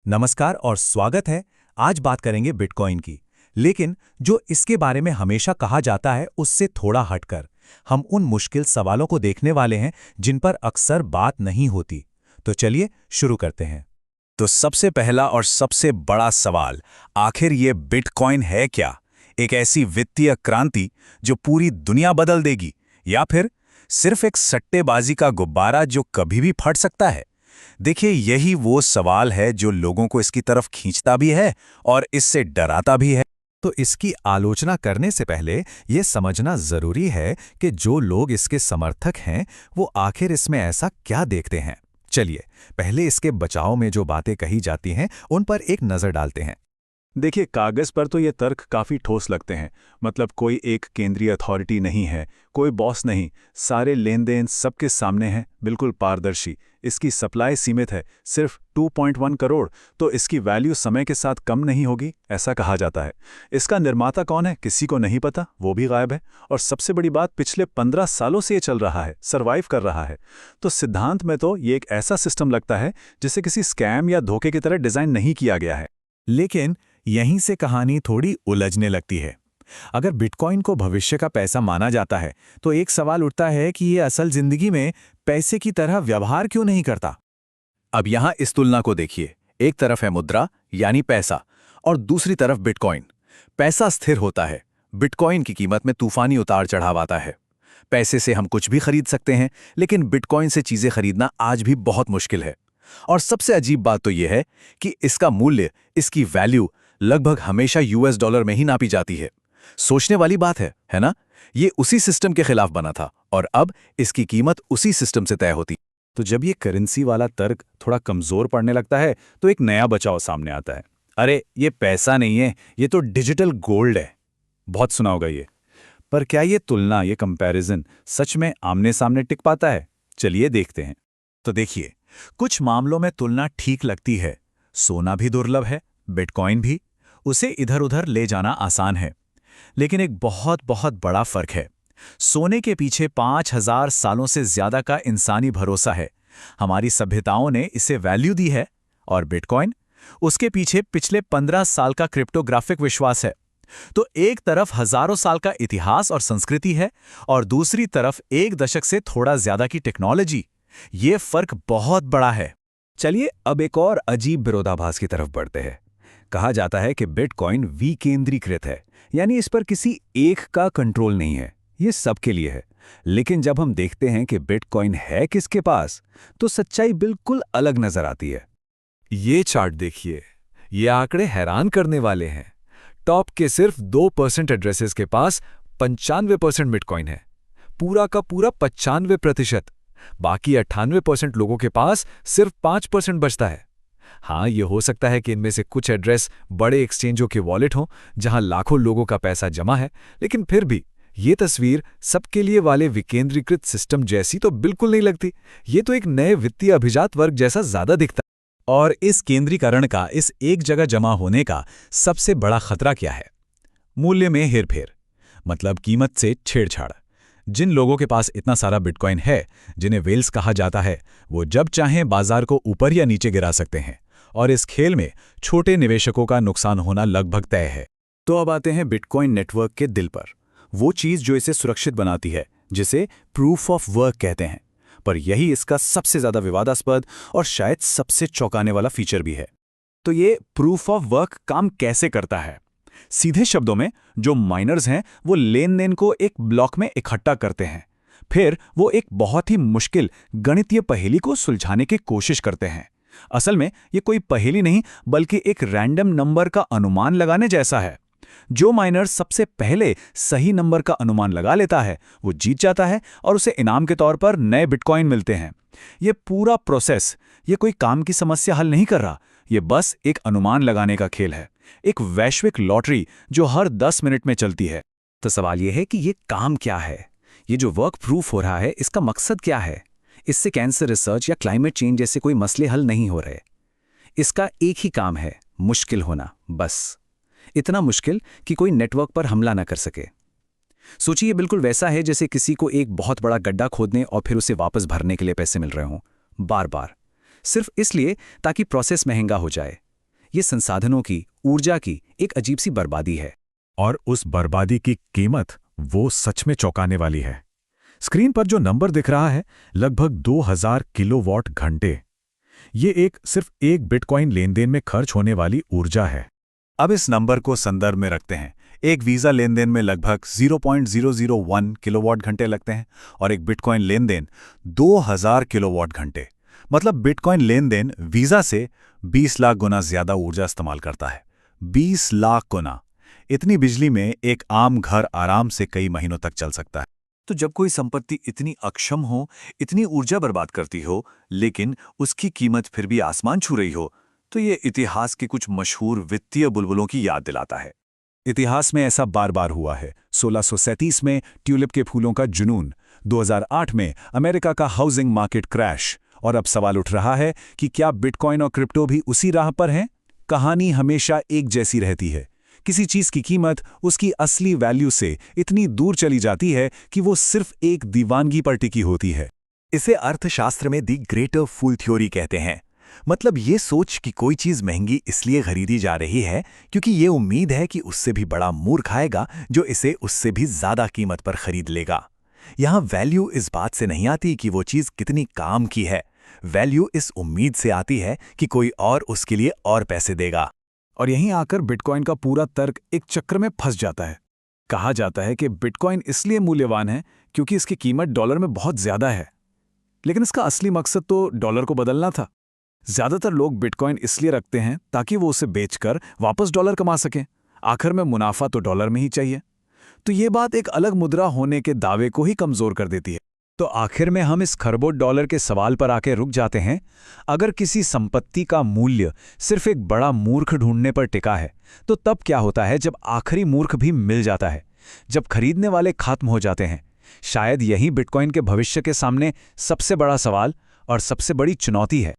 नमस्कार और स्वागत है। आज बात करेंगे बिटकॉइन की, लेकिन जो इसके बारे में हमेशा कहा जाता है उससे थोड़ा हटकर हम उन मुश्किल सवालों को देखने वाले हैं जिन पर अक्सर बात नहीं होती। तो चलिए शुरू करते हैं। तो सबसे पहला और सबसे बड़ा सवाल, आखिर ये बिटकॉइन है क्या? एक ऐसी वित्तीय क्रांति जो पूरी दुनिया बदल देगी, या फिर सिर्फ एक सट्टेबाजी का गुब्बारा जो कभी भी फट सकता है? देखिए, यही वो सवाल है जो लोगों को इसकी तरफ खींचता भी है और इससे डराता भी है। तो इसकी आलोचना करने से पहले ये समझना जरूरी है कि जो लोग इसके समर्थक हैं वो आखिर इसमें ऐसा क्या देखते हैं। चलिए पहले इसके बचाव में जो बातें कही जाती हैं उन पर एक नज़र डालते हैं। देखिए, कागज पर तो ये तर्क काफी ठोस लगते हैं। मतलब कोई एक केंद्रीय अथॉरिटी नहीं है, कोई बॉस नहीं, सारे लेन देन सबके सामने हैं, बिल्कुल पारदर्शी। इसकी सप्लाई सीमित है, सिर्फ 2.1 करोड़, तो इसकी वैल्यू समय के साथ कम नहीं होगी, ऐसा कहा जाता है। इसका निर्माता कौन है किसी को नहीं पता, वो भी गायब है। और सबसे बड़ी बात, पिछले 15 सालों से ये चल रहा है, सर्वाइव कर रहा है। तो सिद्धांत में तो ये एक ऐसा सिस्टम लगता है जिसे किसी स्कैम या धोखे की तरह डिजाइन नहीं किया गया है। लेकिन यहीं से कहानी थोड़ी उलझने लगती है। अगर बिटकॉइन को भविष्य का पैसा माना जाता है तो एक सवाल उठता है कि ये असल जिंदगी में पैसे की तरह व्यवहार क्यों नहीं करता। अब यहां इस तुलना को देखिए। एक तरफ है मुद्रा यानी पैसा, और दूसरी तरफ बिटकॉइन। पैसा स्थिर होता है, बिटकॉइन की कीमत में तूफानी उतार चढ़ाव आता है। पैसे से हम कुछ भी खरीद सकते हैं, लेकिन बिटकॉइन से चीजें खरीदना आज भी बहुत मुश्किल है। और सबसे अजीब बात तो यह है कि इसका मूल्य, इसकी वैल्यू लगभग हमेशा यूएस डॉलर में ही नापी जाती है। सोचने वाली बात है ना? ये उसी सिस्टम के खिलाफ बना था और अब इसकी कीमत उसी सिस्टम से तय होती। तो जब ये करेंसी वाला तर्क थोड़ा कमजोर पड़ने लगता है तो एक नया बचाव सामने आता है। अरे ये पैसा नहीं है, ये तो डिजिटल गोल्ड है। बहुत सुना होगा ये। पर क्या ये तुलना, ये कंपैरिजन सच में आमने सामने टिक पाता है? चलिए देखते हैं। तो देखिए, कुछ मामलों में तुलना ठीक लगती है। सोना भी दुर्लभ है, बिटकॉइन भी, उसे इधर उधर ले जाना आसान है। लेकिन एक बहुत बहुत बड़ा फर्क है। सोने के पीछे 5000 सालों से ज्यादा का इंसानी भरोसा है, हमारी सभ्यताओं ने इसे वैल्यू दी है। और बिटकॉइन, उसके पीछे पिछले 15 साल का क्रिप्टोग्राफिक विश्वास है। तो एक तरफ हजारों साल का इतिहास और संस्कृति है, और दूसरी तरफ एक दशक से थोड़ा ज्यादा की टेक्नोलॉजी। ये फर्क बहुत बड़ा है। चलिए अब एक और अजीब विरोधाभास की तरफ बढ़ते हैं। कहा जाता है कि बिटकॉइन विकेंद्रीकृत है, यानी इस पर किसी एक का कंट्रोल नहीं है, ये सबके लिए है। लेकिन जब हम देखते हैं कि बिटकॉइन है किसके पास, तो सच्चाई बिल्कुल अलग नजर आती है। ये चार्ट देखिए, ये आंकड़े हैरान करने वाले हैं। टॉप के सिर्फ 2% एड्रेसेस के पास 95% बिटकॉइन है, पूरा का पूरा 95%। बाकी 98% लोगों के पास सिर्फ 5% बचता है। हाँ, ये हो सकता है कि इनमें से कुछ एड्रेस बड़े एक्सचेंजों के वॉलेट हों जहां लाखों लोगों का पैसा जमा है, लेकिन फिर भी ये तस्वीर सबके लिए वाले विकेंद्रीकृत सिस्टम जैसी तो बिल्कुल नहीं लगती। ये तो एक नए वित्तीय अभिजात वर्ग जैसा ज्यादा दिखता है। और इस केंद्रीकरण का, इस एक जगह जमा होने का सबसे बड़ा खतरा क्या है? मूल्य में हेरफेर, मतलब कीमत से छेड़छाड़। जिन लोगों के पास इतना सारा बिटकॉइन है, जिन्हें वेल्स कहा जाता है, वो जब चाहें बाजार को ऊपर या नीचे गिरा सकते हैं, और इस खेल में छोटे निवेशकों का नुकसान होना लगभग तय है। तो अब आते हैं बिटकॉइन नेटवर्क के दिल पर, वो चीज जो इसे सुरक्षित बनाती है, जिसे प्रूफ ऑफ वर्क कहते हैं। पर यही इसका सबसे ज्यादा विवादास्पद और शायद सबसे चौंकाने वाला फीचर भी है। तो ये प्रूफ ऑफ वर्क काम कैसे करता है? सीधे शब्दों में, जो माइनर्स हैं वो लेन देन को एक ब्लॉक में इकट्ठा करते हैं, फिर वो एक बहुत ही मुश्किल गणितीय पहेली को सुलझाने की कोशिश करते हैं। असल में ये कोई पहेली नहीं, बल्कि एक रैंडम नंबर का अनुमान लगाने जैसा है। जो माइनर सबसे पहले सही नंबर का अनुमान लगा लेता है वो जीत जाता है, और उसे इनाम के तौर पर नए बिटकॉइन मिलते हैं। ये पूरा प्रोसेस, ये कोई काम की समस्या हल नहीं कर रहा, ये बस एक अनुमान लगाने का खेल है, एक वैश्विक लॉटरी जो हर 10 मिनट में चलती है। तो सवाल यह है कि ये काम क्या है? ये जो वर्क प्रूफ हो रहा है, इसका मकसद क्या है? इससे कैंसर रिसर्च या क्लाइमेट चेंज जैसे कोई मसले हल नहीं हो रहे। इसका एक ही काम है, मुश्किल होना, बस। इतना मुश्किल कि कोई नेटवर्क पर हमला ना कर सके। सोचिए, बिल्कुल वैसा है जैसे किसी को एक बहुत बड़ा गड्ढा खोदने और फिर उसे वापस भरने के लिए पैसे मिल रहे हों, बार बार, सिर्फ इसलिए ताकि प्रोसेस महंगा हो जाए। ये संसाधनों की, ऊर्जा की एक अजीब सी बर्बादी है। और उस बर्बादी की कीमत वो सच में चौंकाने वाली है। स्क्रीन पर जो नंबर दिख रहा है, लगभग 2000 किलोवाट घंटे। ये सिर्फ एक बिटकॉइन लेनदेन में खर्च होने वाली ऊर्जा है। अब इस नंबर को संदर्भ में रखते हैं। एक वीज़ा लेनदेन में लगभग 0.001 किलोवाट घंटे लगते हैं और एक बिटकॉइन लेनदेन 2000 किलोवाट घंटे। मतलब बिटकॉइन लेनदेन वीज़ा से 20 लाख गुना ज़्यादा ऊर्जा इस्तेमाल करता है। 20 लाख गुना। इतनी बिजली में एक आम घर आराम से कई महीनों तक चल सकता है। तो जब कोई संपत्ति इतनी अक्षम हो, इतनी ऊर्जा बर्बाद करती हो, लेकिन उसकी कीमत फिर भी आसमान छू रही हो, तो ये इतिहास के कुछ मशहूर वित्तीय बुलबुलों की याद दिलाता है। इतिहास में ऐसा बार बार हुआ है। 1637 में ट्यूलिप के फूलों का जुनून, 2008 में अमेरिका का हाउसिंग मार्केट क्रैश, और अब सवाल उठ रहा है कि क्या बिटकॉइन और क्रिप्टो भी उसी राह पर हैं? कहानी हमेशा एक जैसी रहती है। किसी चीज की कीमत उसकी असली वैल्यू से इतनी दूर चली जाती है कि वो सिर्फ एक दीवानगी पर टिकी होती है। इसे अर्थशास्त्र में दी ग्रेटर फूल थ्योरी कहते हैं। मतलब ये सोच कि कोई चीज महंगी इसलिए खरीदी जा रही है क्योंकि ये उम्मीद है कि उससे भी बड़ा मूर्ख आएगा जो इसे उससे भी ज्यादा कीमत पर खरीद लेगा। यहां वैल्यू इस बात से नहीं आती कि वो चीज कितनी काम की है। वैल्यू इस उम्मीद से आती है कि कोई और उसके लिए और पैसे देगा। और यहीं आकर बिटकॉइन का पूरा तर्क एक चक्र में फंस जाता है। कहा जाता है कि बिटकॉइन इसलिए मूल्यवान है क्योंकि इसकी कीमत डॉलर में बहुत ज्यादा है, लेकिन इसका असली मकसद तो डॉलर को बदलना था। ज्यादातर लोग बिटकॉइन इसलिए रखते हैं ताकि वो उसे बेचकर वापस डॉलर कमा सकें। आखिर में मुनाफा तो डॉलर में ही चाहिए। तो ये बात एक अलग मुद्रा होने के दावे को ही कमजोर कर देती है। तो आखिर में हम इस खरबों डॉलर के सवाल पर आके रुक जाते हैं। अगर किसी संपत्ति का मूल्य सिर्फ एक बड़ा मूर्ख ढूंढने पर टिका है, तो तब क्या होता है जब आखिरी मूर्ख भी मिल जाता है, जब खरीदने वाले खत्म हो जाते हैं? शायद यही बिटकॉइन के भविष्य के सामने सबसे बड़ा सवाल और सबसे बड़ी चुनौती है।